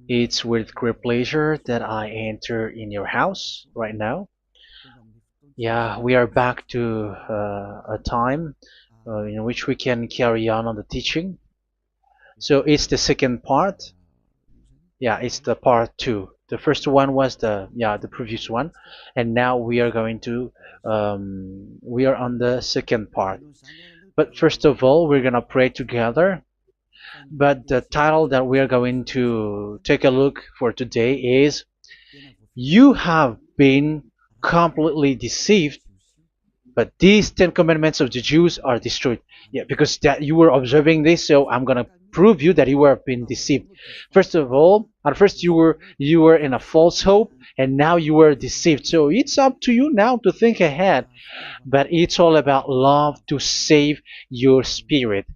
It's with great pleasure that I enter in your house right now. Yeah, we are back to a time in which we can carry on the teaching. So it's the second part. Yeah, it's the part two. The first one was the previous one, and now we are going to we are on the second part. But first of all, we're gonna pray together. But the title that we are going to take a look for today is "You have been completely deceived, but these Ten Commandments of the Jews are destroyed." Yeah, because that you were observing this, so I'm gonna prove you that you were being deceived. First of all, at first you were in a false hope, and now you were deceived. So it's up to you now to think ahead. But it's all about love to save your spirit.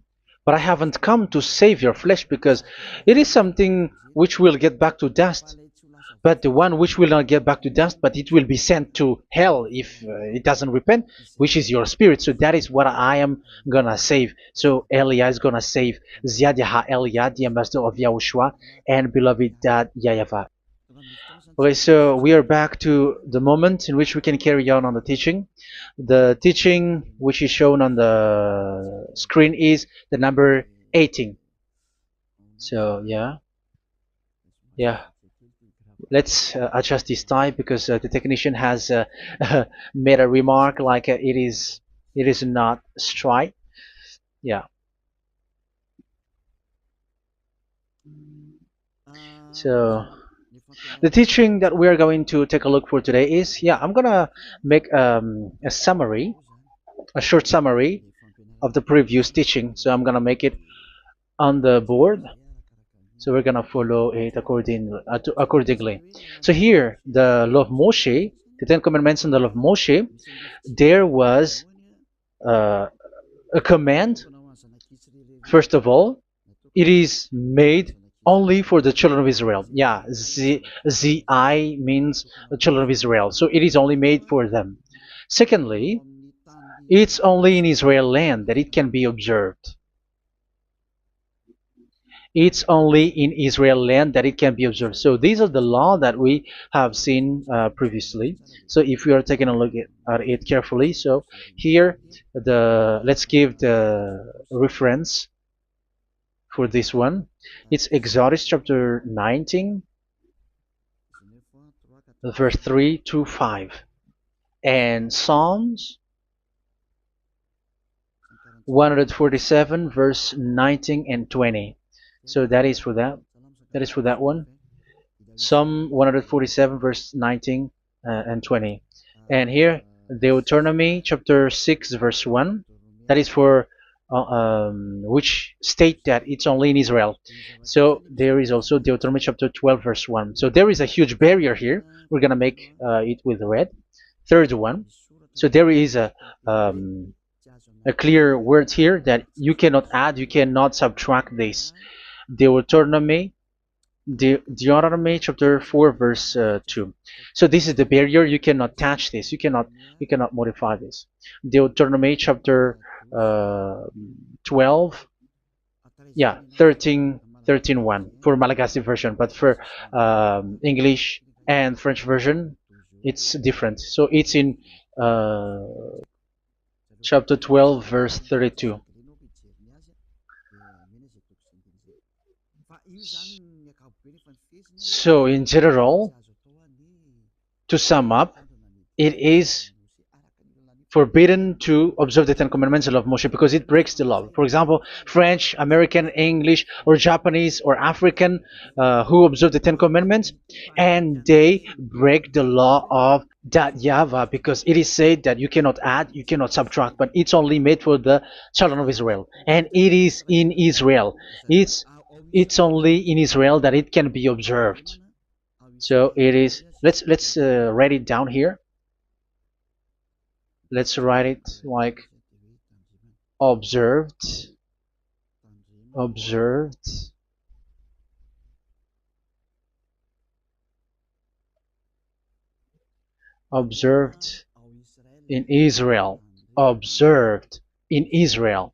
But I haven't come to save your flesh because it is something which will get back to dust. But the one which will not get back to dust, but it will be sent to hell if it doesn't repent, which is your spirit. So that is what I am gonna save. So Elia is gonna save Ziadiha Elia, the ambassador of Yahushua, and beloved dad YAHVAH. Okay, so we are back to the moment in which we can carry on the teaching. The teaching which is shown on the screen is the number 18. So yeah. Let's adjust this time because the technician has made a remark like it is not straight. Yeah. So the teaching that we are going to take a look for today is I'm gonna make a summary, a short summary of the previous teaching. So I'm gonna make it on the board. So we're gonna follow it accordingly. So here, the law of Moshe, the Ten Commandments and the law of Moshe, there was uh, a command. First of all, it is made only for the children of Israel. Yeah, Z-I means the children of Israel. So it is only made for them. Secondly, it's only in Israel land that it can be observed. It's only in Israel land that it can be observed. So these are the law that we have seen previously. So if we are taking a look at it carefully, so here let's give the reference for this one. It's Exodus chapter 19, verse 3 to 5, and Psalms 147, verse 19 and 20. So that is for that. That is for that one. Psalm 147, verse 19 and 20. And here, Deuteronomy chapter 6, verse 1. That is for which state that it's only in Israel. So there is also Deuteronomy chapter 12, verse 1. So there is a huge barrier here. We're going to make it with red. Third one. So there is a clear word here that you cannot add, you cannot subtract this. Deuteronomy chapter 4, verse 2. So this is the barrier. You cannot touch this. You cannot modify this. Deuteronomy chapter 12, 13, 1 for Malagasy version, but for English and French version, it's different. So it's in chapter 12, verse 32. So in general, to sum up, it is forbidden to observe the Ten Commandments of Moshe because it breaks the law. For example, French, American, English, or Japanese or African who observe the Ten Commandments and they break the law of that YAHVAH because it is said that you cannot add, you cannot subtract, but it's only made for the children of Israel, and it is in Israel. It's only in Israel that it can be observed. So it is. Let's write it down here. Let's write it like observed, observed, observed in Israel, observed in Israel.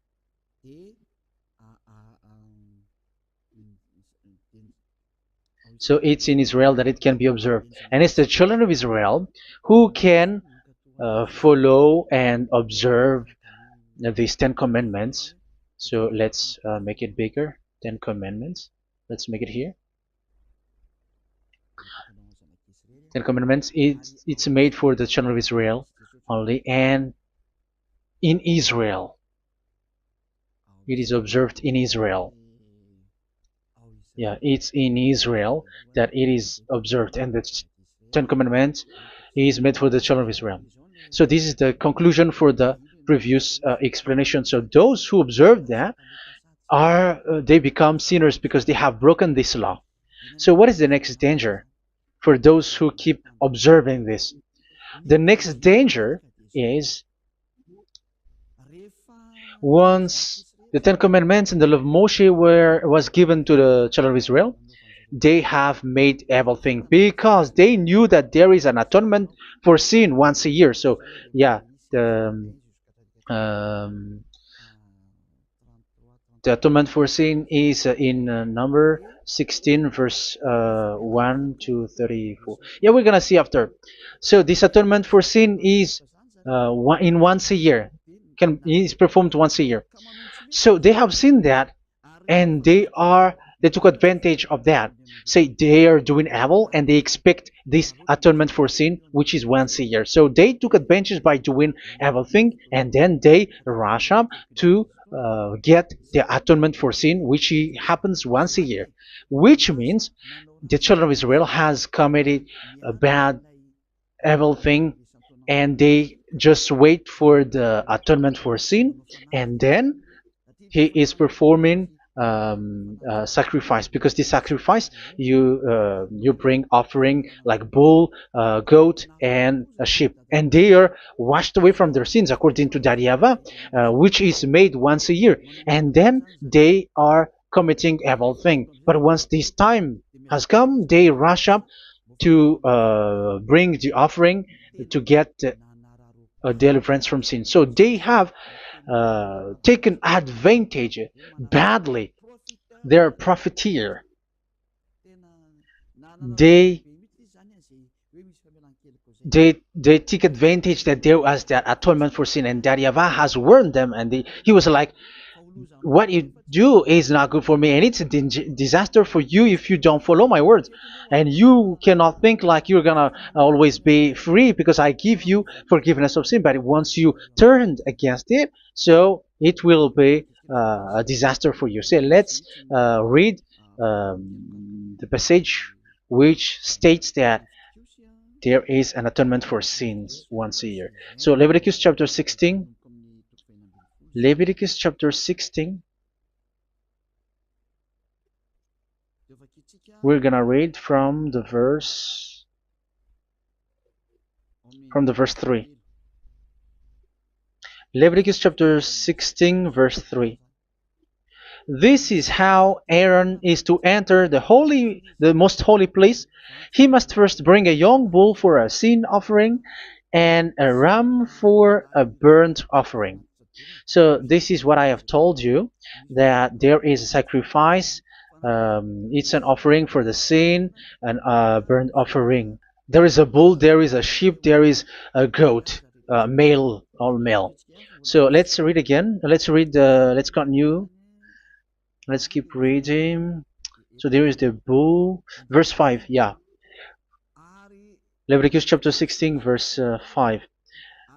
So it's in Israel that it can be observed. And it's the children of Israel who can follow and observe these 10 commandments. So let's make it bigger. 10 commandments. Let's make it here. 10 commandments. It's made for the children of Israel only, and in Israel. It is observed in Israel. Yeah, it's in Israel that it is observed, and the Ten Commandments is made for the children of Israel. So this is the conclusion for the previous explanation. So those who observe that are they become sinners because they have broken this law. So what is the next danger for those who keep observing this? The next danger is once the Ten Commandments and the law of Moshe was given to the children of Israel, they have made everything because they knew that there is an atonement for sin once a year. So yeah, um, the atonement for sin is in number 16 verse 1 to 34. Yeah, we're gonna see after. So this atonement for sin is once a year, is performed once a year. So they have seen that, and they took advantage of that. Say they are doing evil and they expect this atonement for sin, which is once a year. So they took advantage by doing evil thing, and then they rush up to get the atonement for sin, which happens once a year, which means the children of Israel has committed a bad evil thing, and they just wait for the atonement for sin, and then he is performing sacrifice, because the sacrifice you bring offering like bull, goat, and a sheep, and they are washed away from their sins according to that YAHVAH, which is made once a year, and then they are committing evil thing. But once this time has come, they rush up to bring the offering to get deliverance from sin. So they have taken advantage badly. They're profiteer. They they take advantage that there was that atonement for sin, and that YAHVAH has warned them, and he was like, what you do is not good for me, and it's a disaster for you if you don't follow my words, and you cannot think like you're gonna always be free because I give you forgiveness of sin, but once you turned against it, so it will be a disaster for you. So let's read the passage which states that there is an atonement for sins once a year. So Leviticus chapter 16. Leviticus chapter 16. We're gonna read from the verse 3. Leviticus chapter 16 verse 3. This is how Aaron is to enter the most holy place. He must first bring a young bull for a sin offering and a ram for a burnt offering. So this is what I have told you, that there is a sacrifice. It's an offering for the sin, and a burnt offering. There is a bull, there is a sheep, there is a goat, male, all male. So let's read again. Let's continue. Let's keep reading. So there is the bull, verse 5. Yeah, Leviticus chapter 16 verse 5.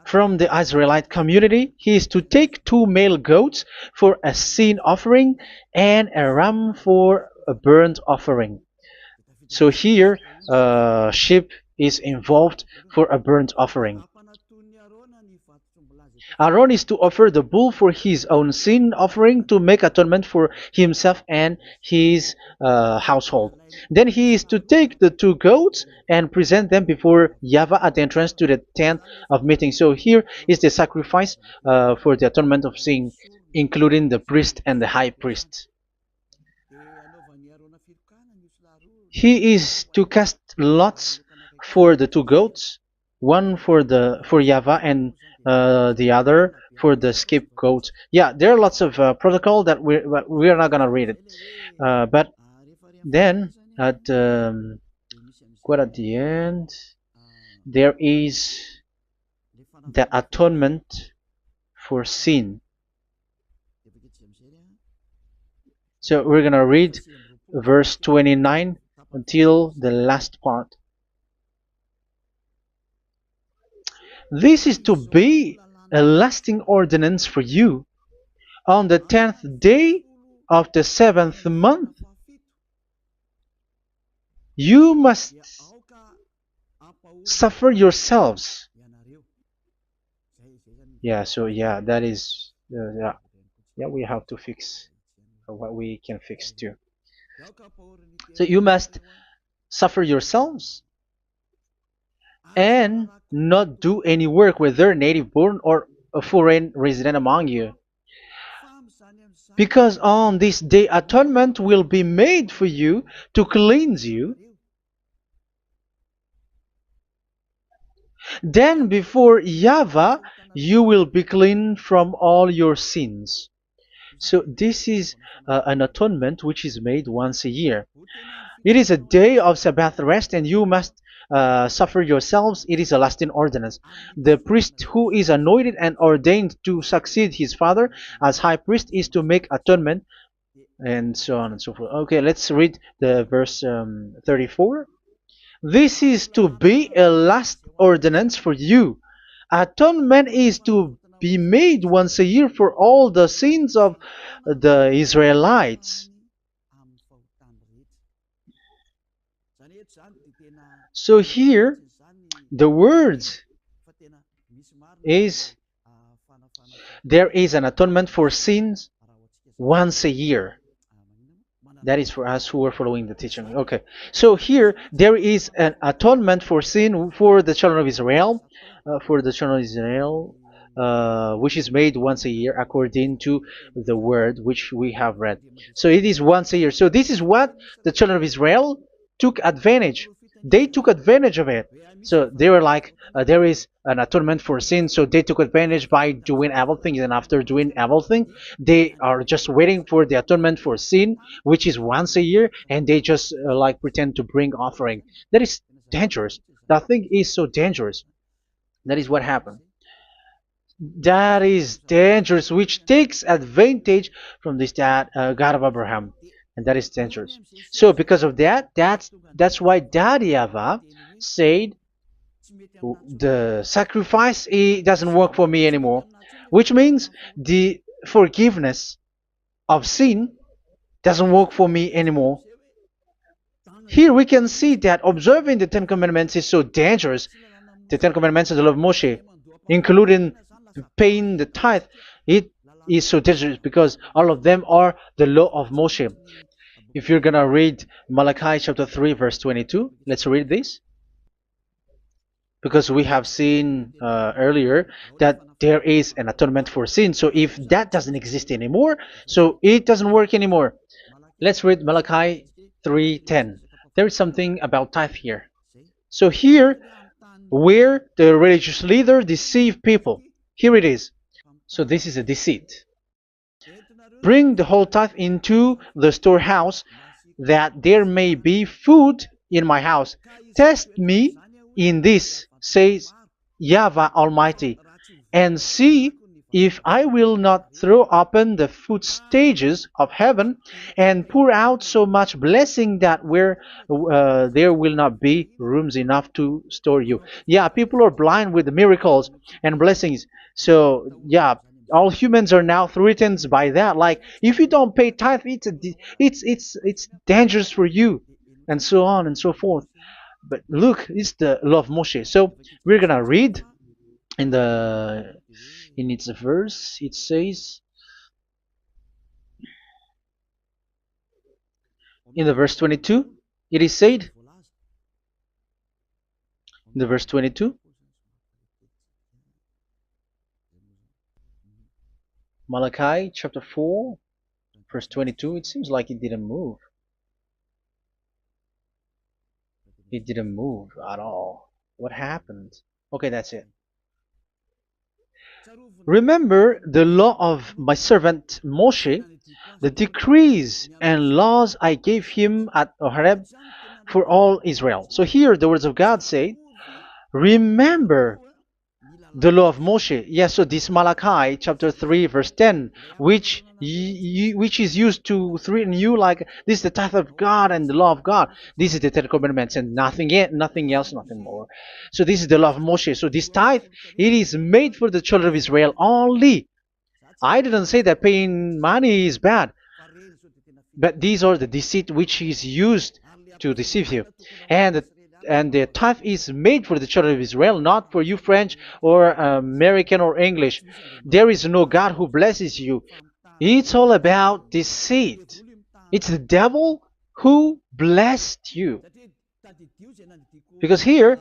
From the Israelite community, he is to take 2 male goats for a sin offering and a ram for a burnt offering. So here, sheep is involved for a burnt offering. Aaron is to offer the bull for his own sin offering to make atonement for himself and his household. Then he is to take the 2 goats and present them before YAHVAH at the entrance to the tent of meeting. So here is the sacrifice for the atonement of sin, including the priest and the high priest. He is to cast lots for the 2 goats, one for YAHVAH and the other for the scapegoat. Yeah, there are lots of protocol that we are not gonna read it, but then at quite at the end, there is the atonement for sin. So we're gonna read verse 29 until the last part. This is to be a lasting ordinance for you. On the 10th day of the 7th month, you must suffer yourselves. Yeah, so yeah, that is, yeah, we have to fix what we can fix too. So you must suffer yourselves and not do any work, whether native born or a foreign resident among you. Because on this day atonement will be made for you to cleanse you. Then before YAHVAH you will be clean from all your sins. So this is an atonement which is made once a year. It is a day of Sabbath rest, and you must suffer yourselves. It is a lasting ordinance. The priest who is anointed and ordained to succeed his father as high priest is to make atonement, and so on and so forth. Okay, let's read the verse 34. This is to be a last ordinance for you. Atonement is to be made once a year for all the sins of the Israelites. So here, the words is there is an atonement for sins once a year. That is for us who are following the teaching. Okay, so here there is an atonement for sin for the children of Israel, which is made once a year according to the word which we have read. So it is once a year. So this is what the children of Israel took advantage. They took advantage of it. So they were like, there is an atonement for sin. So they took advantage by doing everything, and after doing everything, they are just waiting for the atonement for sin, which is once a year, and they just like pretend to bring offering. That is dangerous. That thing is so dangerous. That is what happened. That is dangerous, which takes advantage from this God of Abraham, and that is dangerous. So because of that, that's why Daddy Yahvah said the sacrifice it doesn't work for me anymore, which means the forgiveness of sin doesn't work for me anymore. Here we can see that observing the Ten Commandments is so dangerous. The Ten Commandments of the law of Moshe, including paying the tithe, it is so dangerous because all of them are the law of Moshe. If you're gonna read Malachi chapter 3 verse 22, let's read this. Because we have seen earlier that there is an atonement for sin. So if that doesn't exist anymore, so it doesn't work anymore. Let's read Malachi 3:10. There is something about tithe here. So here, where the religious leader deceived people, here it is. So this is a deceit. Bring the whole tithe into the storehouse, that there may be food in my house. Test me in this, says YAHVAH Almighty, and see if I will not throw open the food stages of heaven and pour out so much blessing that where there will not be rooms enough to store you. Yeah, people are blind with the miracles and blessings. So yeah, all humans are now threatened by that. Like if you don't pay tithe, it's dangerous for you, and so on and so forth. But look, it's the law of Moshe. So we're gonna read in the in its verse. It says in the verse 22. It is said in the verse 22. Malachi chapter 4 verse 22. It seems like it didn't move. It didn't move at all. What happened? Okay, that's it. Remember the law of my servant Moshe, the decrees and laws I gave him at Horeb for all Israel. So here the words of God say, remember the law of Moshe. Yes, so this Malachi chapter 3 verse 10, which is used to threaten you like this is the tithe of God and the law of God. This is the Ten Commandments and nothing else, nothing more. So this is the law of Moshe. So this tithe, it is made for the children of Israel only. I didn't say that paying money is bad, but these are the deceit which is used to deceive you. And the tithe is made for the children of Israel, not for you French or American or English. There is no God who blesses you. It's all about deceit. It's the devil who blessed you. Because here,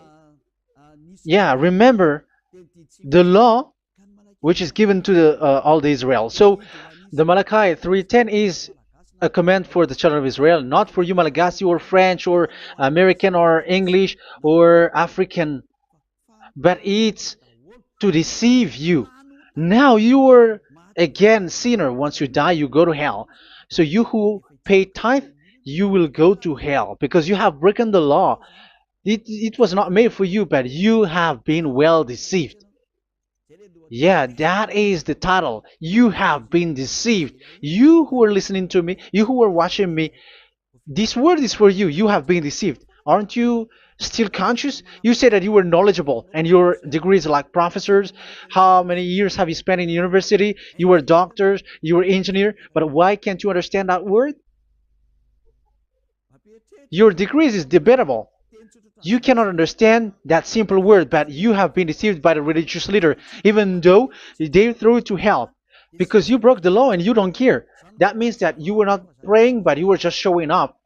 yeah, remember the law which is given to all the Israel. So the Malachi 3:10 is a command for the children of Israel, not for you Malagasy or French or American or English or African, but it's to deceive you. Now you are again sinner. Once you die, you go to hell. So you who pay tithe, you will go to hell because you have broken the law. It was not made for you, but you have been well deceived. Yeah, that is the title. You have been deceived. You who are listening to me, you who are watching me, this word is for you. You have been deceived. Aren't you still conscious? You said that you were knowledgeable and your degrees like professors. How many years have you spent in university? You were doctors, you were engineer, but why can't you understand that word? Your degrees is debatable. You cannot understand that simple word, but you have been deceived by the religious leader, even though they threw you to hell because you broke the law and you don't care. That means that you were not praying, but you were just showing up.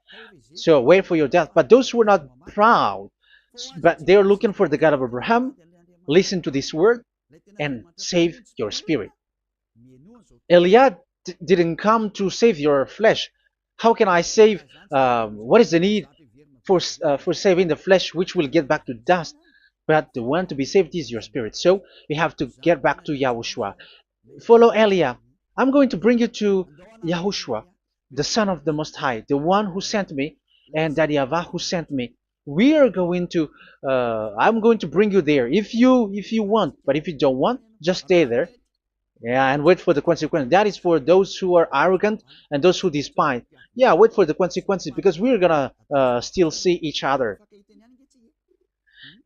So wait for your death. But those who are not proud, but they are looking for the God of Abraham, listen to this word and save your spirit. Eliah didn't come to save your flesh. How can I save? What is the need for saving the flesh, which will get back to dust? But the one to be saved is your spirit. So we have to get back to Yahushua. Follow Eliah. I'm going to bring you to Yahushua, the Son of the Most High, the one who sent me, and that YAHVAH who sent me. We are going to. I'm going to bring you there if you want, but if you don't want, just stay there. Yeah, and wait for the consequence. That is for those who are arrogant and those who despise. Yeah, wait for the consequences because we're gonna still see each other.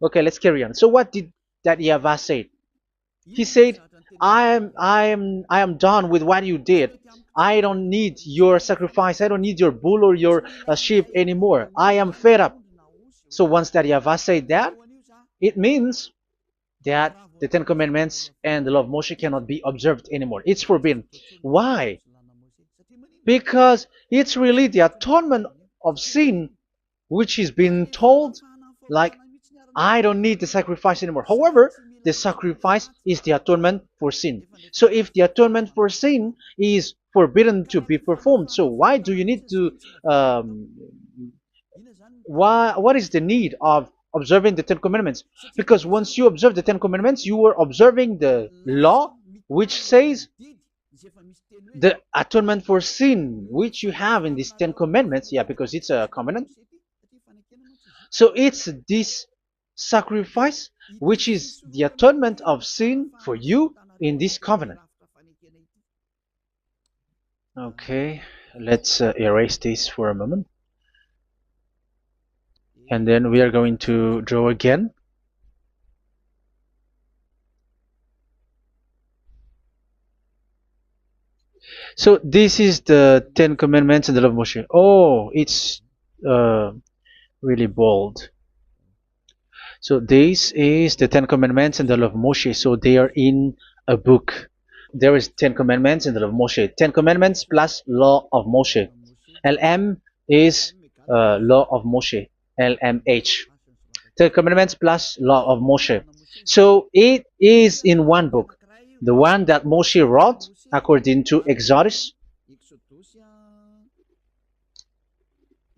Okay, let's carry on. So what did that YAHVAH say? He said, I am done with what you did. I don't need your sacrifice. I don't need your bull or your sheep anymore. I am fed up. So once that YAHVAH said that, it means that the Ten Commandments and the law of Moshe cannot be observed anymore. It's forbidden. Why? Because it's really the atonement of sin which is being told, like, I don't need the sacrifice anymore. However, the sacrifice is the atonement for sin. So if the atonement for sin is forbidden to be performed, so why do you need to um, what is the need of observing the Ten Commandments? Because once you observe the Ten Commandments, you are observing the law which says the atonement for sin which you have in these Ten Commandments. Yeah, because it's a covenant. So it's this sacrifice which is the atonement of sin for you in this covenant. Okay, let's erase this for a moment. And then we are going to draw again. So this is the Ten Commandments and the law of Moshe. Oh, it's really bold. So this is the Ten Commandments and the law of Moshe. So they are in a book. There is Ten Commandments and the law of Moshe. Ten Commandments plus law of Moshe. LM is law of Moshe. LMH. Ten Commandments plus law of Moshe. So it is in one book. The one that Moshe wrote according to Exodus.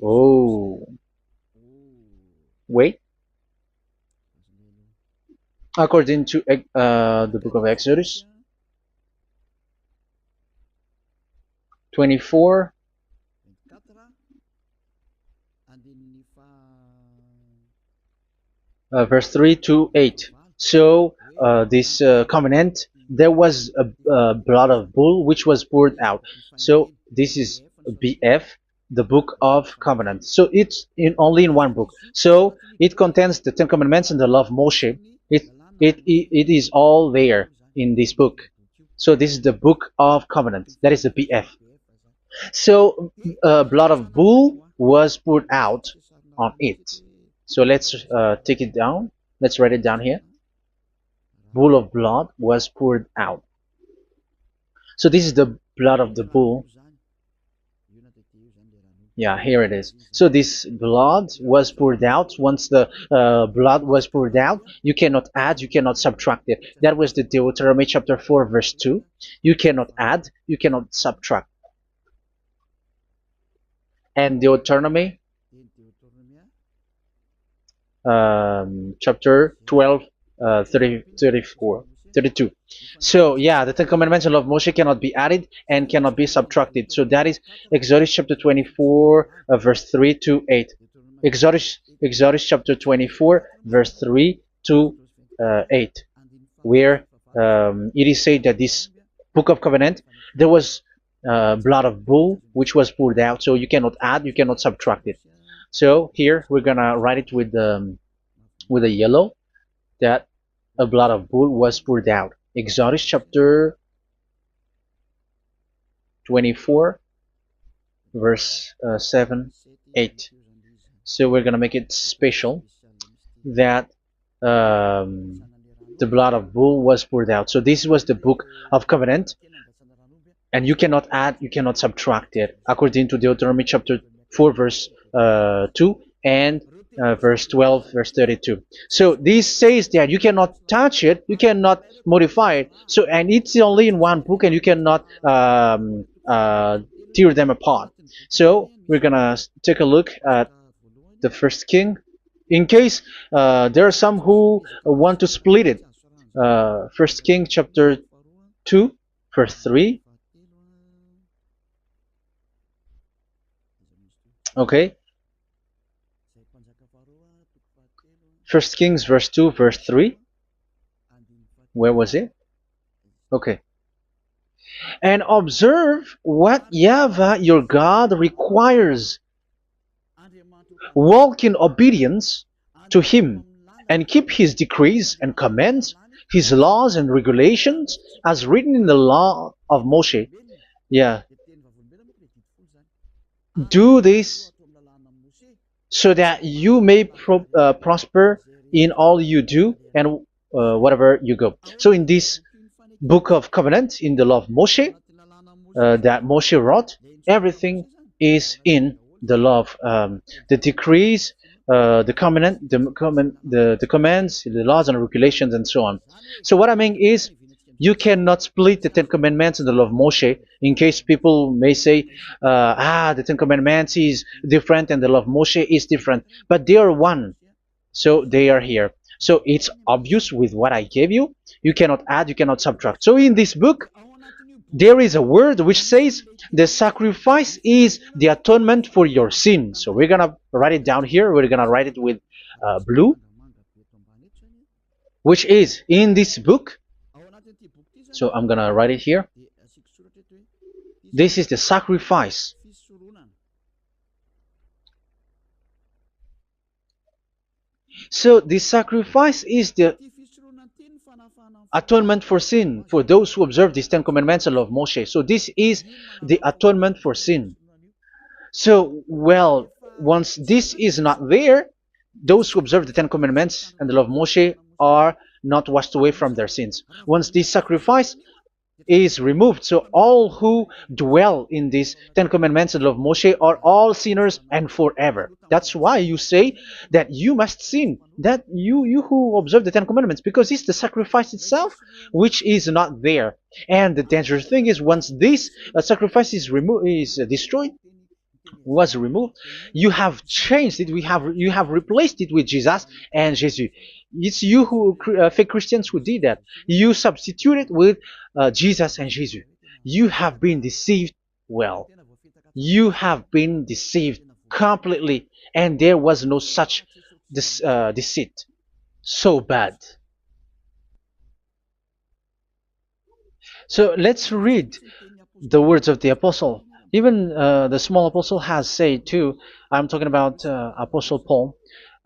Oh, wait. according to the book of Exodus 24, verse 3 to 8. So this covenant, there was a blood of bull which was poured out. So this is BF, the book of covenant. So it's only in one book. So it contains the Ten Commandments and the law of Moshe. It is all there in this book. So this is the book of covenant. That is the BF. So blood of bull was poured out on it. So let's take it down. Let's write it down here. Bull of blood was poured out. So this is the blood of the bull. Yeah, here it is. So this blood was poured out. Once the blood was poured out, you cannot add, you cannot subtract it. That was the Deuteronomy chapter 4, verse 2. You cannot add, you cannot subtract. And Deuteronomy chapter 12, 32. So yeah, the Ten Commandments and law of Moshe cannot be added and cannot be subtracted. So that is Exodus chapter 24, verse 3 to 8. Exodus chapter 24, verse 3 to 8, where it is said that this book of covenant, there was blood of bull which was poured out. So you cannot add, you cannot subtract it. So here we're gonna write it with a yellow, that a blood of bull was poured out. Exodus chapter 24, verse 7, 8. So we're gonna make it special that the blood of bull was poured out. So this was the book of covenant, and you cannot add, you cannot subtract it, according to Deuteronomy chapter 4, verse 2 and verse 12, verse 32. So this says that you cannot touch it, you cannot modify it. So, and it's only in one book, and you cannot tear them apart. So we're gonna take a look at the first king, in case there are some who want to split it. First King chapter 2, verse 3. Okay. First Kings verse 2, verse 3. Where was it? Okay. And observe what YAHVAH your God requires. Walk in obedience to him, and keep his decrees and commands, his laws and regulations, as written in the law of Moshe. Yeah. Do this so that you may prosper in all you do and whatever you go. So in this book of covenant, in the law of Moshe, that Moshe wrote, everything is in the law of the decrees, the covenant, the commands, the laws and regulations, and so on. So what I mean is, you cannot split the Ten Commandments and the law of Moshe. In case people may say, the Ten Commandments is different and the law of Moshe is different, but they are one. So they are here. So it's obvious with what I gave you. You cannot add, you cannot subtract. So in this book, there is a word which says the sacrifice is the atonement for your sin. So we're gonna write it down here. We're gonna write it with blue, which is in this book. So I'm gonna write it here. This is the sacrifice. So the sacrifice is the atonement for sin for those who observe these Ten Commandments and law of Moshe. So this is the atonement for sin. So, well, once this is not there, those who observe the Ten Commandments and the law of Moshe are not washed away from their sins. Once this sacrifice is removed, so all who dwell in these Ten Commandments and law of Moshe are all sinners and forever. That's why you say that you must sin, that you who observe the Ten Commandments, because it's the sacrifice itself which is not there. And the dangerous thing is, once this sacrifice is destroyed, was removed. You have changed it. You have replaced it with Jesus and Jesus. It's you who fake Christians who did that. You substituted with Jesus and Jesus. You have been deceived. Well, you have been deceived completely, and there was no such deceit. So bad. So let's read the words of the apostle. Even the small apostle has said too. I'm talking about Apostle Paul,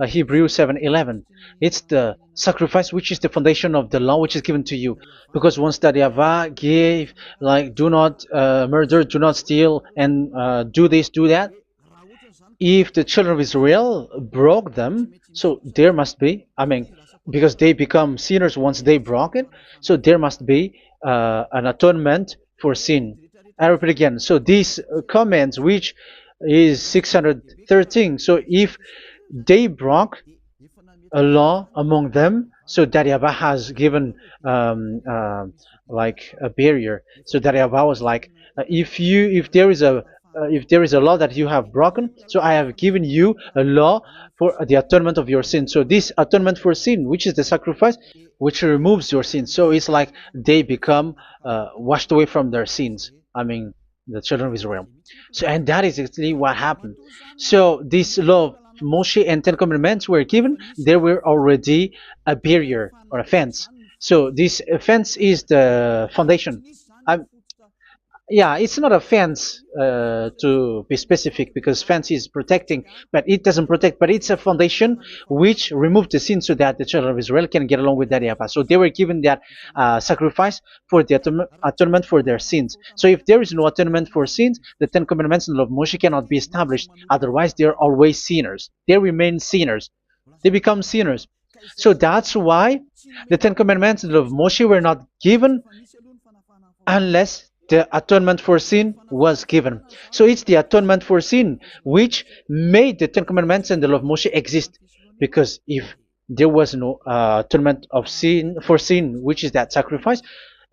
Hebrews 7:11. It's the sacrifice which is the foundation of the law which is given to you. Because once that YAHVAH gave, like, do not murder, do not steal, and do this, do that. If the children of Israel broke them, so there must be, I mean, because they become sinners once they broke it, so there must be an atonement for sin. I repeat again. So these comments, which is 613, so if they broke a law among them, so that YAHVAH has given like a barrier. So that YAHVAH was like, if there is a law that you have broken, so I have given you a law for the atonement of your sin. So this atonement for sin, which is the sacrifice, which removes your sins. So it's like they become washed away from their sins. I mean, the children of Israel. So, and that is exactly what happened. So this law of Moshe and Ten Commandments were given. There were already a barrier or a fence. So this fence is the foundation. I'm, yeah, it's not a fence to be specific, because fence is protecting, but it doesn't protect. But it's a foundation which removed the sin so that the children of Israel can get along with that YAHVAH. So they were given that sacrifice for the atonement for their sins. So if there is no atonement for sins, the Ten Commandments and the law of Moshe cannot be established. Otherwise, they are always sinners. They remain sinners. They become sinners. So that's why the Ten Commandments and the law of Moshe were not given unless the atonement for sin was given. So it's the atonement for sin which made the Ten Commandments and the law of Moshe exist. Because if there was no atonement of sin for sin, which is that sacrifice,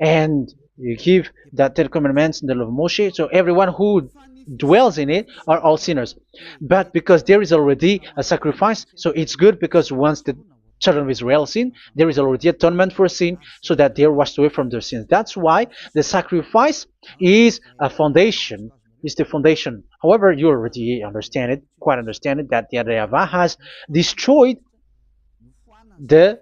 and you give that Ten Commandments and the law of Moshe, so everyone who dwells in it are all sinners. But because there is already a sacrifice, so it's good, because once the children of Israel sin, there is already atonement for sin, so that they are washed away from their sins. That's why the sacrifice is a foundation, is the foundation. However, you already understand it, quite understand it, that the YAHVAH has destroyed the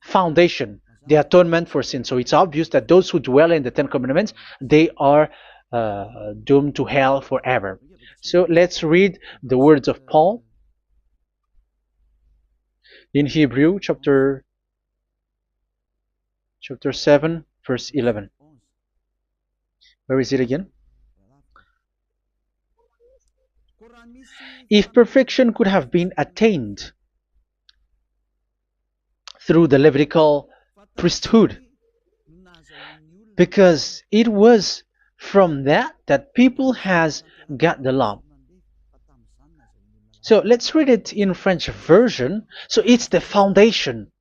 foundation, the atonement for sin. So it's obvious that those who dwell in the Ten Commandments, they are doomed to hell forever. So let's read the words of Paul in Hebrew chapter 7 verse 11. Where is it again? If perfection could have been attained through the Levitical priesthood, because it was from that people has got the law. So let's read it in French version. So it's the foundation.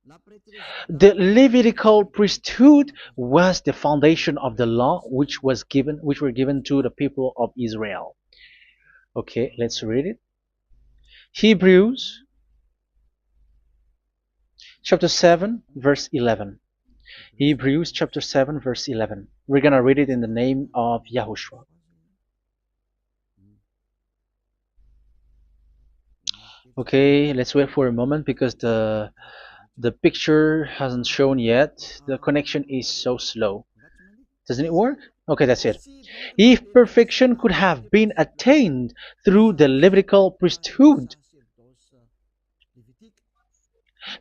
The Levitical priesthood was the foundation of the law which were given to the people of Israel. Okay, let's read it. Hebrews chapter 7 verse 11. Hebrews chapter 7 verse 11. We're gonna read it in the name of YAHOSHUAH. Okay, let's wait for a moment, because the picture hasn't shown yet. The connection is so slow. Doesn't it work? Okay, that's it. If perfection could have been attained through the Levitical priesthood,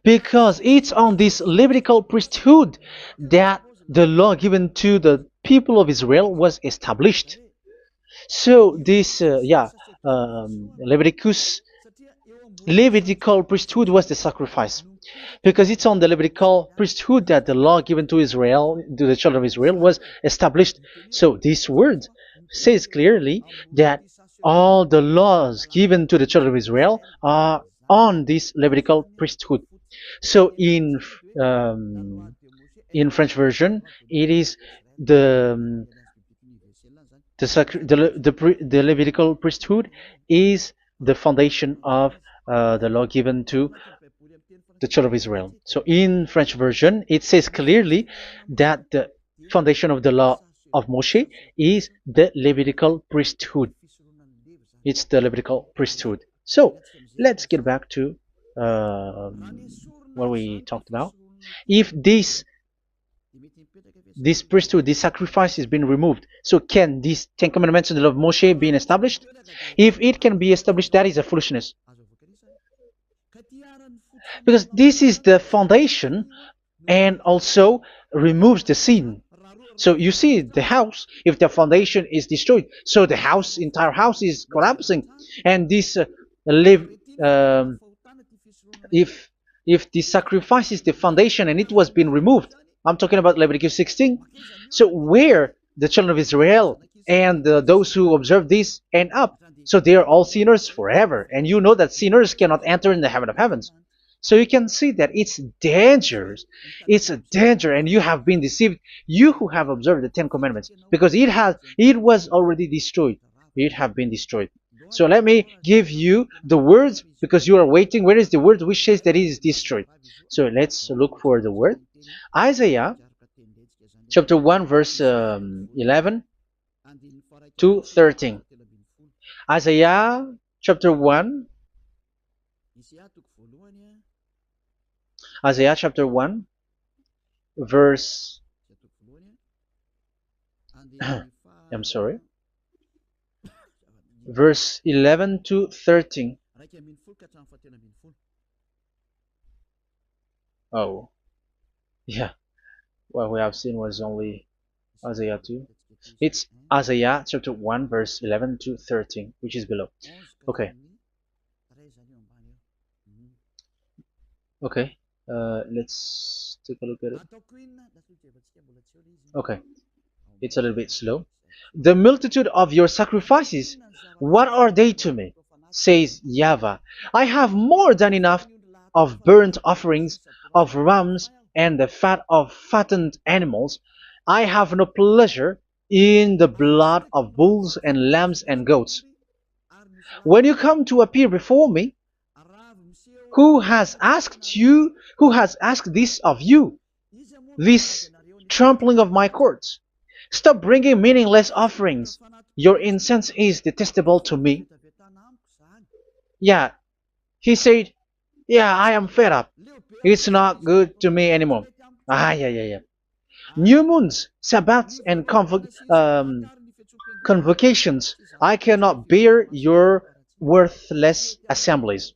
because it's on this Levitical priesthood that the law given to the people of Israel was established. So this, Levitical priesthood was the sacrifice, because it's on the Levitical priesthood that the law given to Israel, to the children of Israel, was established. So this word says clearly that all the laws given to the children of Israel are on this Levitical priesthood. So in French version, it is the The Levitical priesthood is the foundation of the law given to the children of Israel. So in French version, it says clearly that the foundation of the law of Moshe is the Levitical priesthood. It's the Levitical priesthood. So let's get back to what we talked about. If this priesthood, this sacrifice is being removed, so can these Ten Commandments and the law of Moshe be established? If it can be established, that is a foolishness. Because this is the foundation and also removes the sin. So you see the house, if the foundation is destroyed, so the house, entire house is collapsing. And this if the sacrifice is the foundation and it was being removed, I'm talking about Leviticus 16. So where the children of Israel and those who observe this end up? So they are all sinners forever. And you know that sinners cannot enter in the heaven of heavens. So you can see that it's dangerous. It's a danger, and you have been deceived. You who have observed the Ten Commandments, because it was already destroyed. It have been destroyed. So let me give you the words, because you are waiting. Where is the word which says that it is destroyed? So let's look for the word. Isaiah chapter 1 verse 11 to 13. Isaiah chapter 1. Isaiah chapter 1 verse I'm sorry, verse 11 to 13. Oh, yeah, what we have seen was only Isaiah 2. It's Isaiah chapter 1 verse 11 to 13, which is below. Okay. Okay. Let's take a look at it. Okay, it's a little bit slow. The multitude of your sacrifices, what are they to me? Says YAHVAH. I have more than enough of burnt offerings, of rams, and the fat of fattened animals. I have no pleasure in the blood of bulls and lambs and goats. When you come to appear before me, who has asked this of you, this trampling of my courts? Stop bringing meaningless offerings. Your incense is detestable to me. Yeah, he said, yeah, I am fed up. It's not good to me anymore. Yeah. New moons, Sabbaths, and convocations. I cannot bear your worthless assemblies.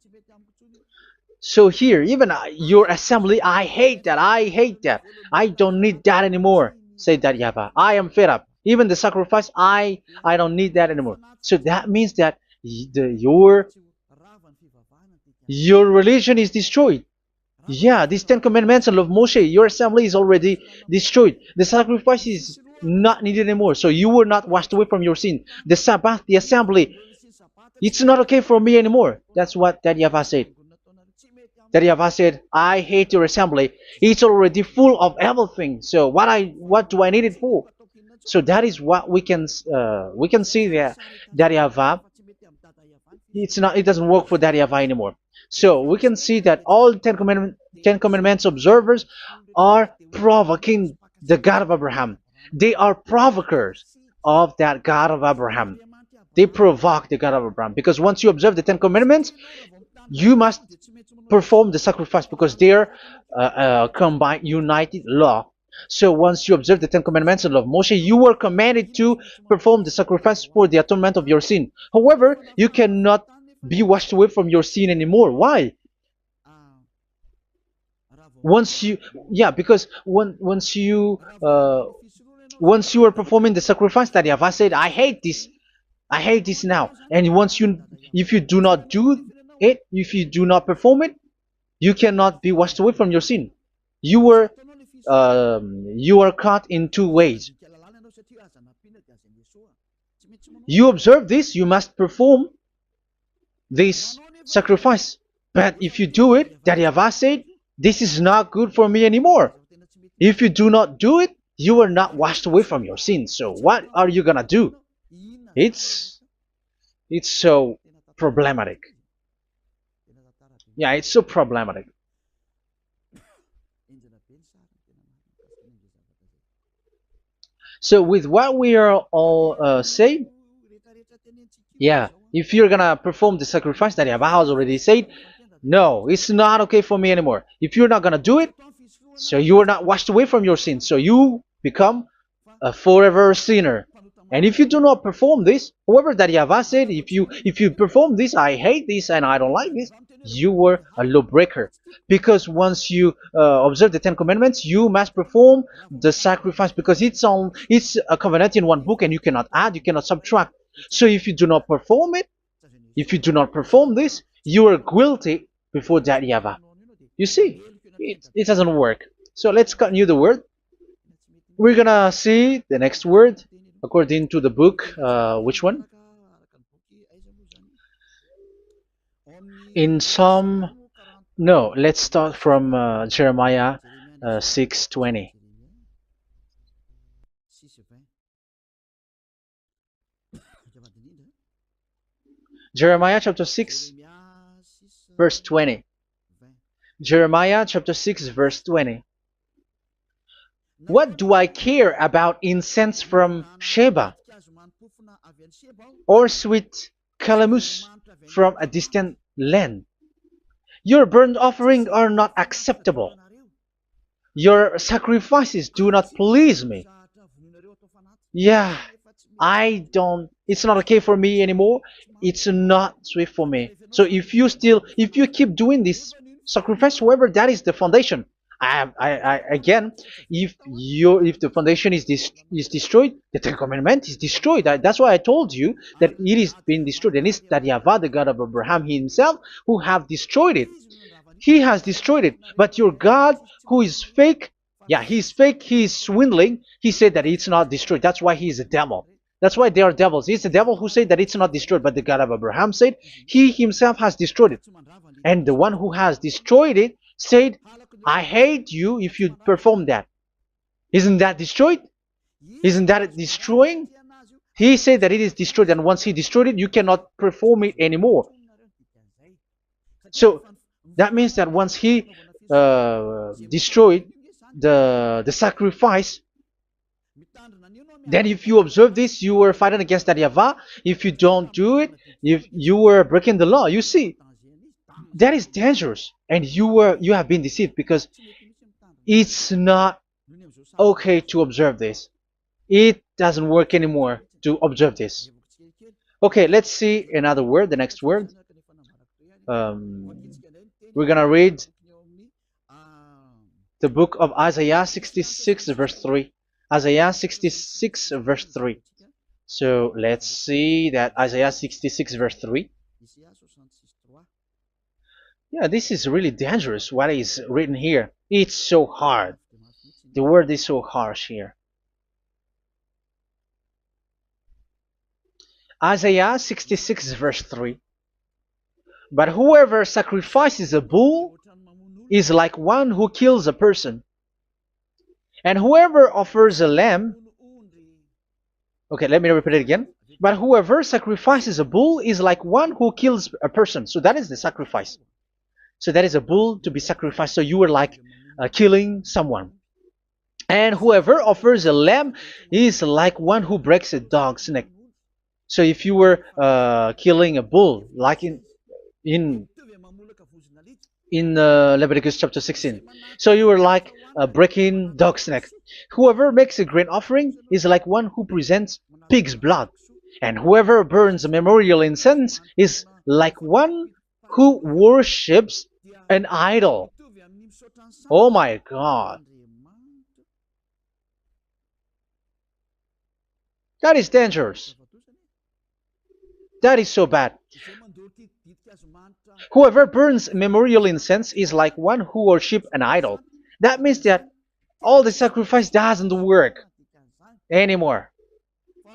So here, even your assembly, I hate that. I hate that. I don't need that anymore. Say that, YAHVAH. I am fed up. Even the sacrifice, I don't need that anymore. So that means that your religion is destroyed. Yeah, these Ten Commandments and law of Moshe, your assembly is already destroyed. The sacrifice is not needed anymore. So you were not washed away from your sin. The Sabbath, the assembly, it's not okay for me anymore. That's what that YAHVAH said. That YAHVAH said, I hate your assembly. It's already full of everything. So what do I need it for? So that is what we can see there. That YAHVAH, it doesn't work for that YAHVAH anymore. So we can see that all Ten Commandments observers are provoking the God of Abraham. They are provokers of that God of Abraham. They provoke the God of Abraham, because once you observe the Ten Commandments, you must perform the sacrifice, because they are combined, united law. So once you observe the Ten Commandments and law of Moshe, you were commanded to perform the sacrifice for the atonement of your sin. However, you cannot be washed away from your sin anymore. Why? Because once you are performing the sacrifice, that YAHVAH said, I hate this now. And if you do not do it, if you do not perform it, you cannot be washed away from your sin. You are caught in two ways. You observe this, you must perform this sacrifice. But if you do it, that YAHVAH said, this is not good for me anymore. If you do not do it, you are not washed away from your sins. So what are you gonna do? It's it's so problematic. Yeah, it's so problematic. So with what we are all saying, yeah, if you're gonna perform the sacrifice that Yahweh has already said, no, it's not okay for me anymore. If you're not gonna do it, so you are not washed away from your sins, so you become a forever sinner. And if you do not perform this, whoever that Yahweh said, if you perform this, I hate this and I don't like this, you were a lawbreaker. Because once you observe the Ten Commandments, you must perform the sacrifice because it's a covenant in one book and you cannot add, you cannot subtract. So if you do not perform it, if you do not perform this, you are guilty before that Yahweh. You see, it doesn't work. So let's continue the word. We're gonna see the next word according to the book. Which one? In Psalm. No, let's start from Jeremiah 6:20. Jeremiah chapter 6, verse 20. Jeremiah chapter 6, verse 20. What do I care about incense from Sheba or sweet calamus from a distant land? Your burnt offerings are not acceptable. Your sacrifices do not please me. Yeah, it's not okay for me anymore. It's not sweet for me. So if you keep doing this sacrifice, however, that is the foundation. Again, if the foundation is destroyed, the Ten Commandment is destroyed. That's why I told you that it is being destroyed, and it's that Yahweh, the God of Abraham himself, who have destroyed it. He has destroyed it. But your God, who is fake, yeah, he's fake, he's swindling. He said that it's not destroyed. That's why he is a devil. That's why they are devils. It's the devil who said that it's not destroyed, but the God of Abraham said he himself has destroyed it. And the one who has destroyed it said, I hate you if you perform that. Isn't that destroyed? Isn't that destroying? He said that it is destroyed, and once he destroyed it, you cannot perform it anymore. So that means that once he destroyed the sacrifice, then if you observe this, you were fighting against that Yahweh. If you don't do it, if you were breaking the law, you see, that is dangerous, and you have been deceived because it's not okay to observe this. It doesn't work anymore to observe this. Okay, let's see another word, the next word. We're gonna read the book of Isaiah 66 verse 3. Isaiah 66 verse 3. So let's see that Isaiah 66 verse 3. Yeah, this is really dangerous what is written here. It's so hard. The word is so harsh here. Isaiah 66 verse 3. But whoever sacrifices a bull is like one who kills a person. And whoever offers a lamb... Okay, let me repeat it again. But whoever sacrifices a bull is like one who kills a person. So that is the sacrifice. So that is a bull to be sacrificed. So you were like killing someone. And whoever offers a lamb is like one who breaks a dog's neck. So if you were killing a bull, like in Leviticus chapter 16, so you were like breaking dog's neck. Whoever makes a grain offering is like one who presents pig's blood. And whoever burns a memorial incense is like one who worships an idol. Oh my God. That is dangerous. That is so bad. Whoever burns memorial incense is like one who worships an idol. That means that all the sacrifice doesn't work anymore.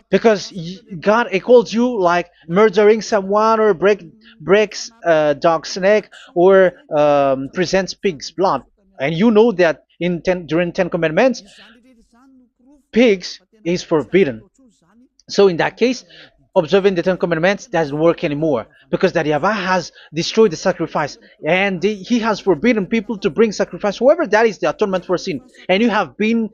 Because God equals you like murdering someone or breaks a dog's neck or presents pig's blood. And you know that during 10 Commandments, pigs is forbidden. So in that case, observing the Ten Commandments doesn't work anymore because that YAHVAH has destroyed the sacrifice and he has forbidden people to bring sacrifice. However, that is the atonement for sin, and you have been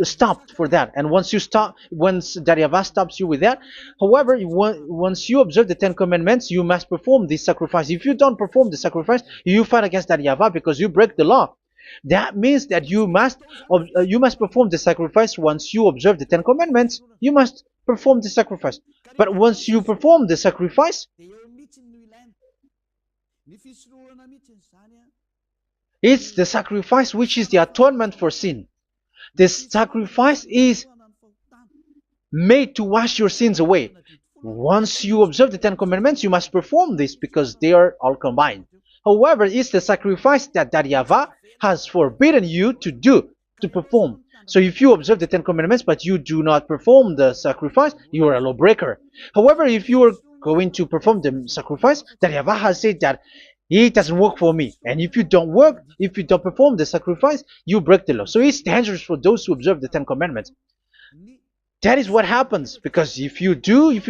stopped for that. And once you stop, once that YAHVAH stops you with that, however, once you observe the Ten Commandments, you must perform this sacrifice. If you don't perform the sacrifice, you fight against that YAHVAH because you break the law. That means that you must perform the sacrifice. Once you observe the Ten Commandments, you must perform the sacrifice. But once you perform the sacrifice, it's the sacrifice which is the atonement for sin. This sacrifice is made to wash your sins away. Once you observe the Ten Commandments, you must perform this because they are all combined. However, it's the sacrifice that YAHVAH has forbidden you to do, to perform. So if you observe the Ten Commandments but you do not perform the sacrifice, you are a lawbreaker. However, if you are going to perform the sacrifice, that YAHVAH has said that it doesn't work for me. And if you don't perform the sacrifice, you break the law. So it's dangerous for those who observe the Ten Commandments. That is what happens, because if you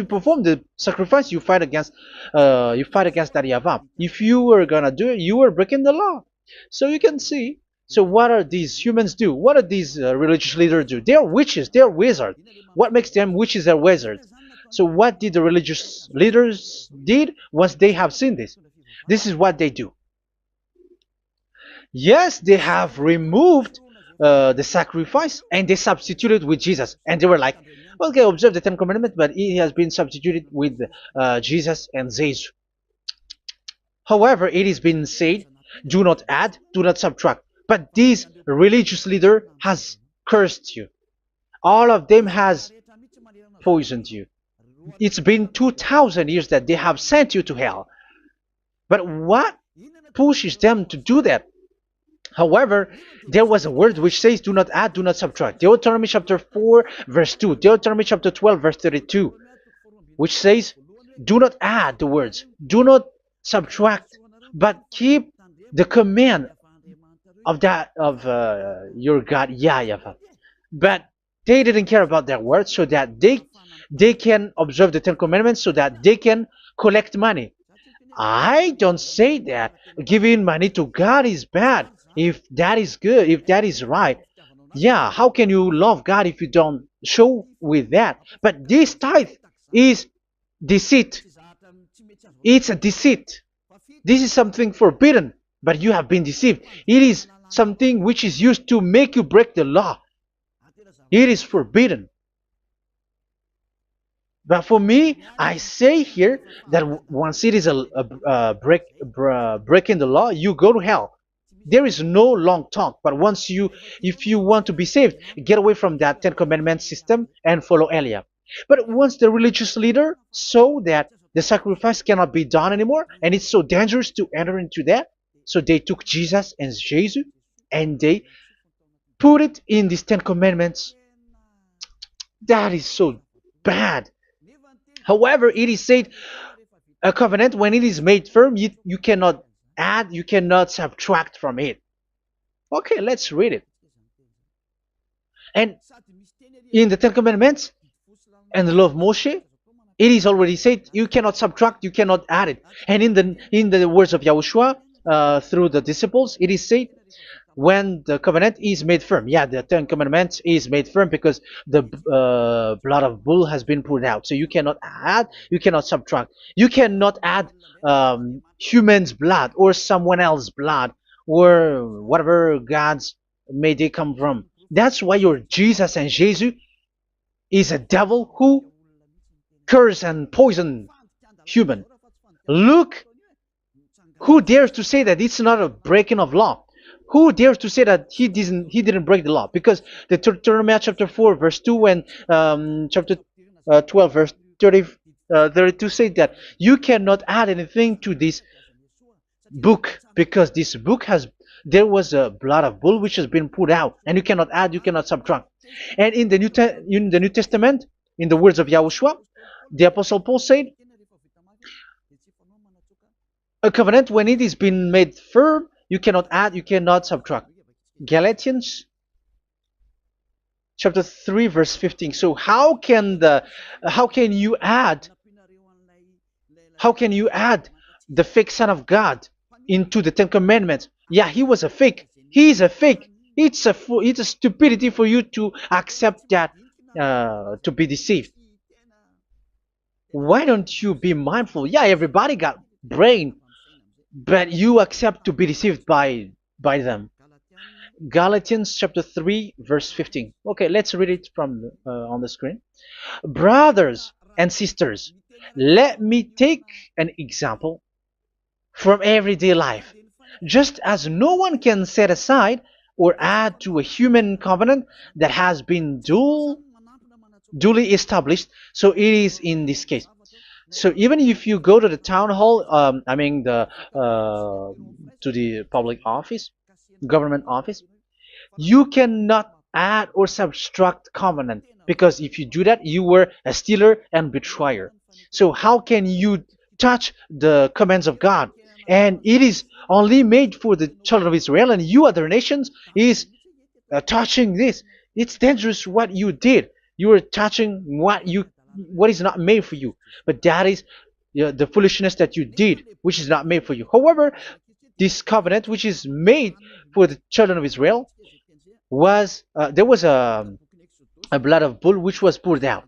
perform the sacrifice, you fight against that YAHVAH. If you were gonna do it, you are breaking the law. So you can see. So what are these humans do? What are these religious leaders do? They are witches. They are wizards. What makes them witches and wizards? So what did the religious leaders did once they have seen this? This is what they do. Yes, they have removed the sacrifice and they substituted with Jesus. And they were like, okay, observe the Ten Commandments, but it has been substituted with Jesus and Jesus. However, it has been said, do not add, do not subtract. But this religious leader has cursed you. All of them has poisoned you. It's been 2,000 years that they have sent you to hell. But what pushes them to do that? However, there was a word which says, do not add, do not subtract. Deuteronomy chapter 4, verse 2. Deuteronomy chapter 12, verse 32. Which says, do not add the words. Do not subtract. But keep the command of your God, YAHVAH. But they didn't care about their words, so that they can observe the Ten Commandments, so that they can collect money. I don't say that giving money to God is bad. If that is good, if that is right, yeah, how can you love God if you don't show with that? But this tithe is deceit. It's a deceit. This is something forbidden, but you have been deceived. It is something which is used to make you break the law. It is forbidden. But for me, I say here that once it is breaking the law, you go to hell. There is no long talk. But if you want to be saved, get away from that Ten Commandments system and follow Eliah. But once the religious leader saw that the sacrifice cannot be done anymore, and it's so dangerous to enter into that, so they took Jesus and Jesus and they put it in these Ten Commandments. That is so bad. However, it is said a covenant, when it is made firm, you cannot add, you cannot subtract from it. Okay, let's read it. And in the Ten Commandments and the law of Moshe, it is already said you cannot subtract, you cannot add it. And in the words of YAHOSHUAH through the disciples, it is said when the covenant is made firm. Yeah, the Ten Commandments is made firm because the blood of bull has been poured out. So you cannot add, you cannot subtract. You cannot add human's blood or someone else's blood or whatever gods may they come from. That's why your Jesus and Jesus is a devil who curse and poison human. Look, who dares to say that it's not a breaking of law? Who dares to say that he didn't break the law? Because the Deuteronomy chapter 4 verse 2 and chapter 12 verse 32 say that you cannot add anything to this book, because this book there was a blood of bull which has been put out, and you cannot add, you cannot subtract. And in the New Testament, in the words of YAHOSHUAH, the Apostle Paul said, a covenant, when it is been made firm, you cannot add, you cannot subtract. Galatians chapter 3 verse 15. So how can you add How can you add the fake Son of God into the Ten Commandments? Yeah, he was a fake. He is a fake. It's a stupidity for you to accept that, to be deceived. Why don't you be mindful? Yeah, everybody got brain, but you accept to be deceived by them. Galatians chapter 3 verse 15. Okay, let's read it from on the screen. Brothers and sisters, let me take an example from everyday life. Just as no one can set aside or add to a human covenant that has been duly established, so it is in this case. So even if you go to the town hall, I mean to the public office, government office, you cannot add or subtract covenant, because if you do that, you were a stealer and betrayer. So how can you touch the commands of God? And it is only made for the children of Israel, and you other nations is touching this. It's dangerous what you did. You are touching what is not made for you. But that is the foolishness that you did, which is not made for you. However, this covenant, which is made for the children of Israel, was there was a blood of bull which was poured out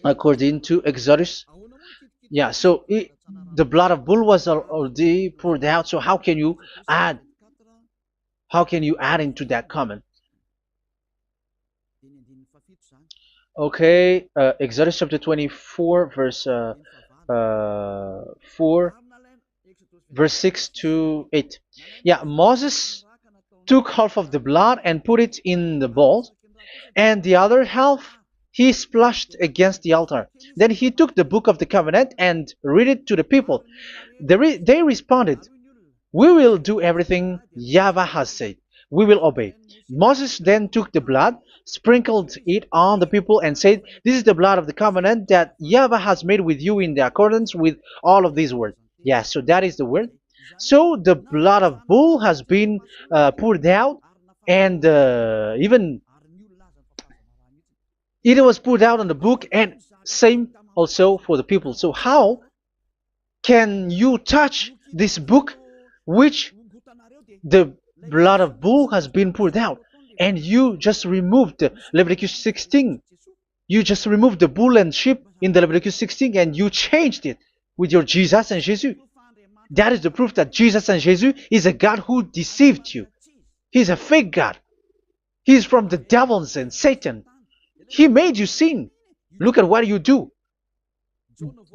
according to Exodus. Yeah, so the blood of bull was already poured out. So add how can you add into that comment? Okay, Exodus chapter 24 verse 4 verse 6 to 8. Yeah, Moses took half of the blood and put it in the bowl, and the other half he splashed against the altar. Then he took the book of the covenant and read it to the people. They responded, "We will do everything YAHVAH has said. We will obey." Moses then took the blood, sprinkled it on the people, and said, "This is the blood of the covenant that YAHVAH has made with you in the accordance with all of these words." Yeah, so that is the word. So the blood of bull has been poured out, and even it was poured out on the book, and same also for the people. So how can you touch this book which the blood of bull has been poured out, and you just removed Leviticus 16? You just removed the bull and sheep in the Leviticus 16, and you changed it with your Jesus and Jesus. That is the proof that Jesus and Jesus is a God who deceived you. He's a fake God. He's from the devils and Satan. He made you sin. Look at what you do.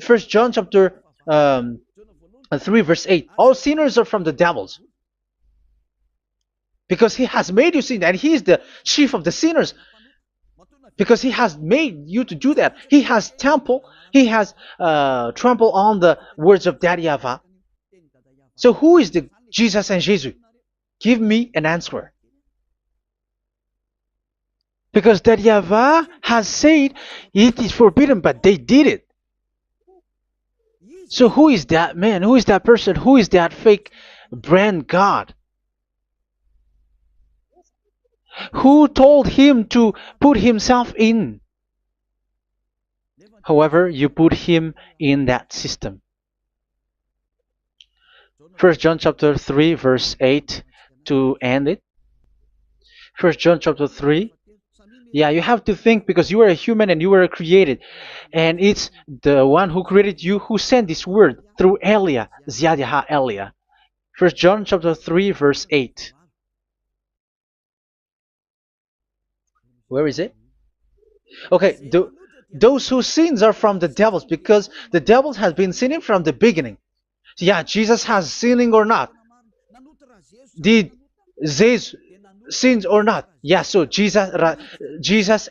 First John chapter 3 verse 8. All sinners are from the devils, because he has made you sin, and he is the chief of the sinners, because he has made you to do that. He has trampled on the words of Daddy Ava. So who is the Jesus and Jesus? Give me an answer. Because Daddy Ava has said it is forbidden, but they did it. So who is that man? Who is that person? Who is that fake brand God? Who told him to put himself in? However, you put him in that system. First John chapter 3 verse 8 to end it. First John chapter 3. Yeah, you have to think, because you are a human and you were created. And it's the one who created you who sent this word through Elia, Ziadiha Elia. First John chapter 3 verse 8. Where is it? Okay, those whose sins are from the devils, because the devil has been sinning from the beginning. Yeah, Jesus has sinning or not? Did Jesus sins or not? Yeah, so Jesus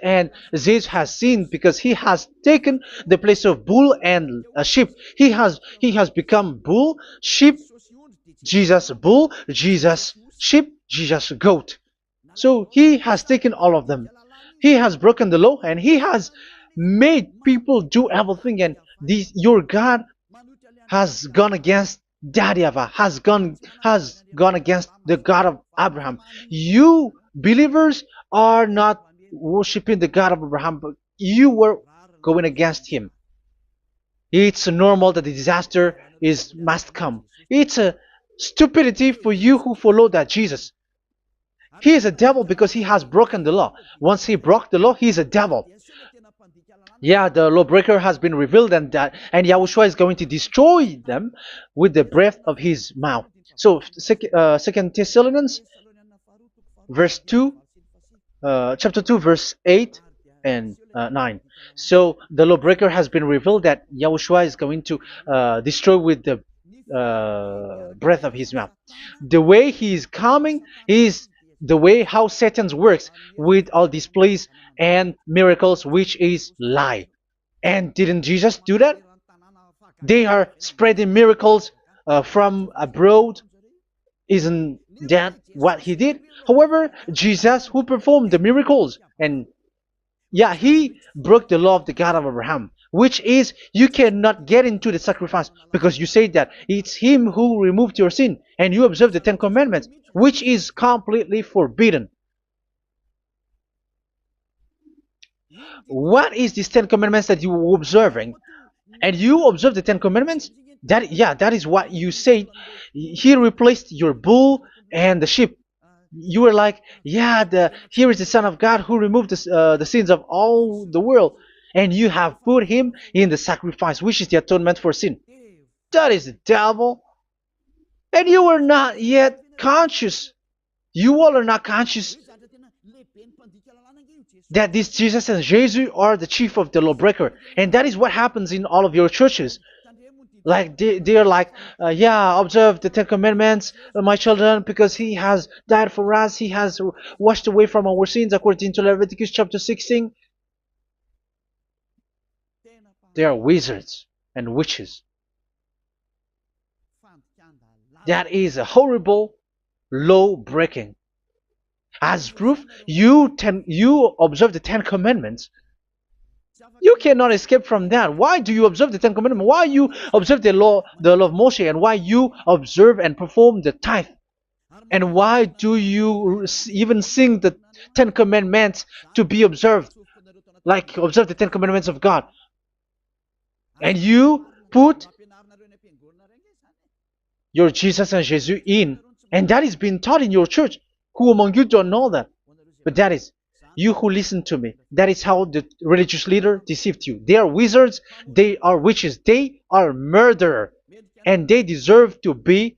and Jesus has sinned, because he has taken the place of bull and a sheep. He has become bull, sheep, Jesus bull, Jesus sheep, Jesus goat. So he has taken all of them. He has broken the law, and he has made people do everything. And your God has gone against Daddy Ava, has gone against the God of Abraham. You believers are not worshiping the God of Abraham, but you were going against him. It's normal that the disaster is must come. It's a stupidity for you who follow that Jesus. He is a devil because he has broken the law. Once he broke the law, he is a devil. Yeah, the lawbreaker has been revealed, and Yahushua is going to destroy them with the breath of his mouth. So, Second Thessalonians, verse 2, chapter 2, verse 8 and 9. So the lawbreaker has been revealed that Yahushua is going to destroy with the breath of his mouth. The way he is coming is the way how Satan works with all displays and miracles, which is lie. And didn't Jesus do that? They are spreading miracles from abroad. Isn't that what he did? However, Jesus, who performed the miracles, and yeah, he broke the law of the God of Abraham, which is you cannot get into the sacrifice because you say that it's him who removed your sin and you observe the Ten Commandments, which is completely forbidden. What is these Ten Commandments that you were observing? And you observe the Ten Commandments? That, yeah, that is what you said. He replaced your bull and the sheep. You were like, yeah, here is the Son of God who removed the sins of all the world, and you have put him in the sacrifice, which is the atonement for sin. That is the devil, and you are not yet conscious. You all are not conscious that this Jesus and Jesus are the chief of the lawbreaker, and that is what happens in all of your churches. Like they're like, yeah, observe the Ten Commandments, my children, because he has died for us. He has washed away from our sins, according to Leviticus chapter 16. They are wizards and witches. That is a horrible law breaking. As proof, you observe the Ten Commandments. You cannot escape from that. Why do you observe the Ten Commandments? Why you observe the law of Moshe, and why you observe and perform the tithe? And why do you even sing the Ten Commandments to be observed? Like observe the Ten Commandments of God. And you put your Jesus and Jesus in. And that is being taught in your church. Who among you don't know that? But that is you who listen to me. That is how the religious leader deceived you. They are wizards. They are witches. They are murderers. And they deserve to be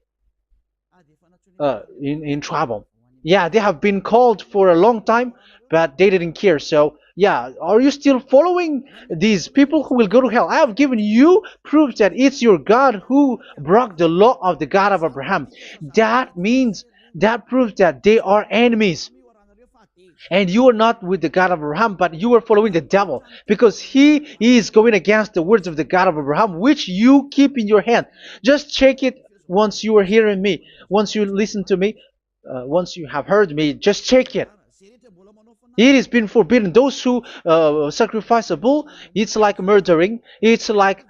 in trouble. Yeah, they have been called for a long time, but they didn't care. So, yeah, are you still following these people who will go to hell? I have given you proof that it's your God who broke the law of the God of Abraham. That means, that proves that they are enemies. And you are not with the God of Abraham, but you are following the devil, because he is going against the words of the God of Abraham, which you keep in your hand. Just check it once you are hearing me, once you listen to me, once you have heard me, just check it. It has been forbidden. Those who sacrifice a bull, it's like murdering, it's like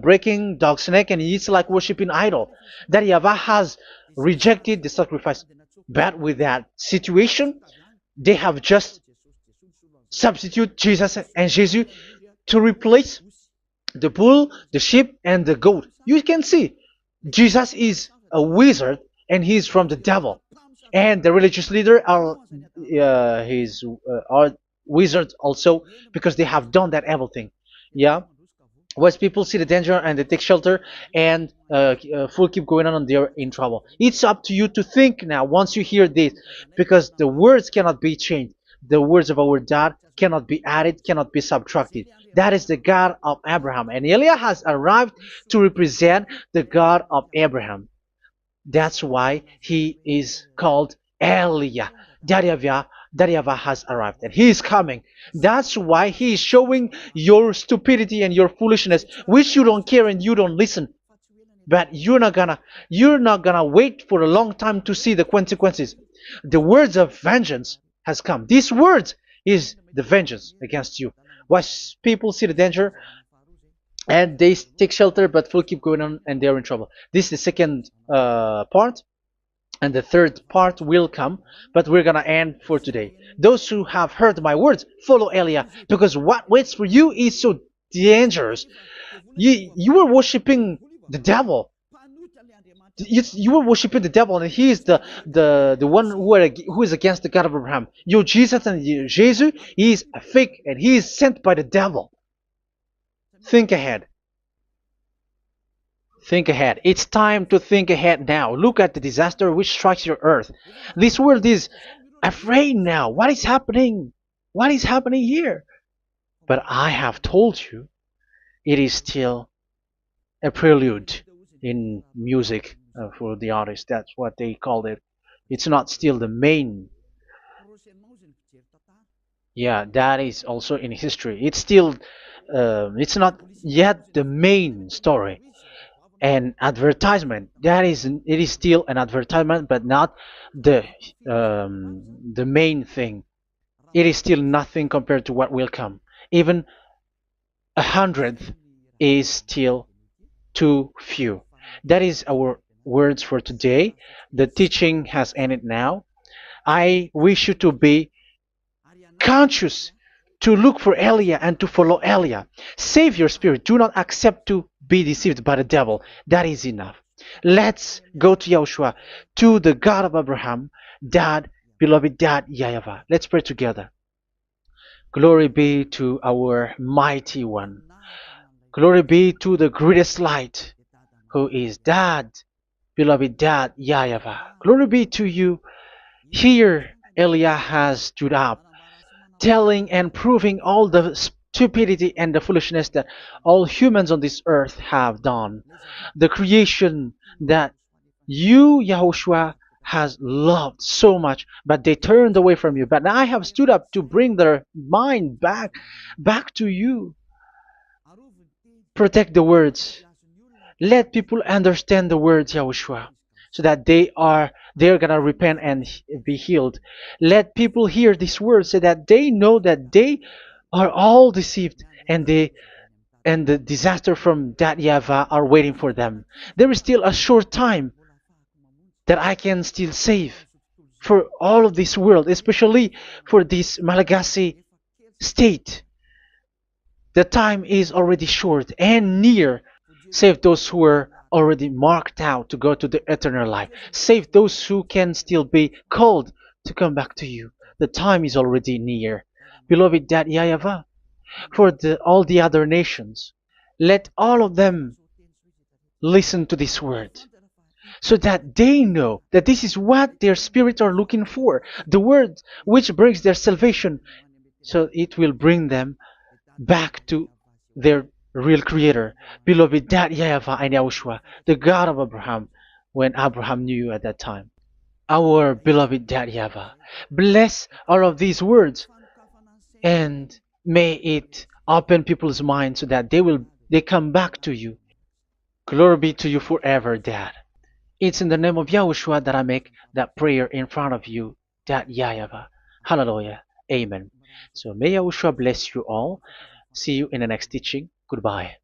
breaking dog's neck, and it's like worshiping idol. That YAHVAH has rejected the sacrifice. But with that situation, they have just substitute Jesus and Jesus to replace the bull, the sheep, and the goat. You can see Jesus is a wizard and he's from the devil, and the religious leader are wizards also, because they have done that evil thing. Yeah. Once people see the danger and they take shelter, and full keep going on, and they're in trouble. It's up to you to think now once you hear this, because the words cannot be changed. The words of our God cannot be added, cannot be subtracted. That is the God of Abraham, and Eliah has arrived to represent the God of Abraham. That's why he is called Eliah. YAHVAH has arrived, and he is coming. That's why he is showing your stupidity and your foolishness, which you don't care and you don't listen. But you're not gonna wait for a long time to see the consequences. The words of vengeance has come. These words is the vengeance against you. Once people see the danger and they take shelter, but will keep going on, and they're in trouble. This is the second part. And the third part will come, but we're gonna end for today. Those who have heard my words, follow Eliah, because what waits for you is so dangerous. You were worshiping the devil. You were worshiping the devil, and he is the one who is against the God of Abraham. Your Jesus and your Jesus, he is a fake, and he is sent by the devil. Think ahead. Think ahead. It's time to think ahead now. Look at the disaster which strikes your earth. This world is afraid now. What is happening? What is happening here? But I have told you, it is still a prelude in music for the artist. That's what they called it. It's not still the main. Yeah, that is also in history. It's still, it's not yet the main story. And advertisement, that is, it is still an advertisement, but not the main thing. It is still nothing compared to what will come. Even a hundredth is still too few. That is our words for today. The teaching has ended now. I wish you to be conscious, to look for Elia and to follow Elia. Save your spirit. Do not accept to be deceived by the devil. That is enough. Let's go to Yahushua, to the God of Abraham, Dad, beloved Dad, YAHVAH. Let's pray together. Glory be to our mighty one. Glory be to the greatest light, who is Dad, beloved Dad, YAHVAH. Glory be to you. Here, Elia has stood up, telling and proving all the stupidity and the foolishness that all humans on this earth have done. The creation that you, Yahushua, has loved so much, but they turned away from you. But I have stood up to bring their mind back to you. Protect the words. Let people understand the words, Yahushua, so that they're gonna repent and be healed. Let people hear these words so that they know that they are all deceived, and the disaster from that YAHVAH are waiting for them. There is still a short time that I can still save for all of this world, especially for this Malagasy state. The time is already short and near. Save those who are already marked out to go to the eternal life. Save those who can still be called to come back to you. The time is already near. Beloved Dad YAHVAH, for all the other nations, let all of them listen to this word, so that they know that this is what their spirits are looking for. The word which brings their salvation, so it will bring them back to their real creator, beloved Dad YAHVAH and Yahushua, the God of Abraham, when Abraham knew you at that time. Our beloved Dad YAHVAH, bless all of these words, and may it open people's minds so that they come back to you. Glory be to you forever, Dad. It's in the name of Yahushua that I make that prayer in front of you, Dad YAHVAH. Hallelujah. Amen. So may Yahushua bless you all. See you in the next teaching. Goodbye.